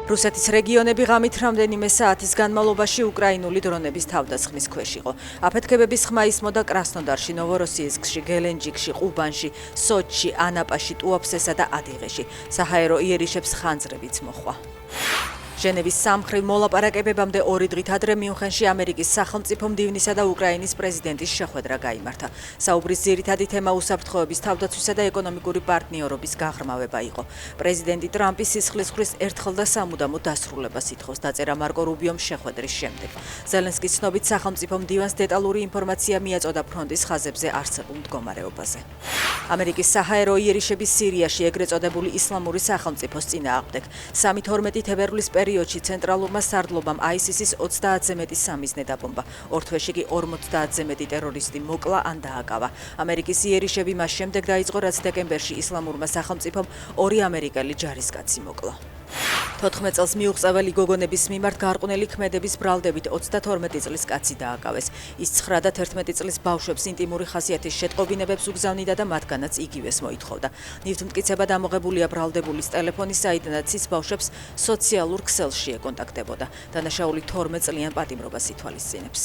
რუსეთის რეგიონები ღამით რამდენიმე საათის განმავლობაში უკრაინული დრონების თავდასხმის ქვეშ იყო. აფეთქებების ხმა ისმოდა კრასნოდარში, ნოვოროსიისკში, გელენჯიკში, ყუბანში, სოჩში, ანაპაში, ტუაფსესა და ადიღეში. საჰაერო იერიშებს ხანძრებიც მოჰყვა. ჟენევის სამხრივ მოლაპარაკებებამდე 2 დღით ადრე მიუნხენში ამერიკის სახელმწიფო მდივნისა და უკრაინის პრეზიდენტის შეხვედრა გაიმართა. საუბრის ძირითადი თემა უსაფრთხოების თავდაცვისა და ეკონომიკური პარტნიორობის გაღრმავება იყო. პრეზიდენტი ტრამპი სისხლისღვრის ერთხელ და სამუდამო დასრულებას ითხოვს, დაწერა მარკო რუბიომ შეხვედრის შემდეგ. ზელენსკის ცნობით სახელმწიფო მდივანს დეტალური ინფორმაცია მიაწოდა ფრონტის ხაზებზე არსებულ მდგომარეობაზე. ამერიკის საჰაერო იერიშების სირიაში ეგრეთ წოდებული ისლამური სახელმწიფოს წინააღმდეგ 3-12 თებერვლის პერიოდში ცენტრალურმა სარდლობამ ISIS-ის 30-ზე მეტი სამიზნე დაბომბა. ორ თვეში კი 50-ზე მეტი ტერორისტი მოკლა ან დააკავა. ამერიკის იერიშები მას შემდეგ დაიწყო, რაც დეკემბერში ისლამურმა სახელმწიფომ 2 ამერიკელი ჯარისკაცი მოკლა. 14 წელს მიუღწეველი გოგონების მიმართ გარყვნილი ქმედების ბრალდებით 32 წლის კაცი დააკავეს. ის 9 და 11 წლის ბავშვებს ინტიმური ხასიათის შეტყობინებებს უგზავნიდა და მათგანაც იგივეს მოითხოვდა. ნივთმტკიცება დამოღებულია ბრალდებულის ტელეფონის, საიდანაც ის ბავშვებს სოციალურ ქსელში ეკონტაქტებოდა. დანაშაული 12 წლიან პატიმრობას ითვალისწინებს.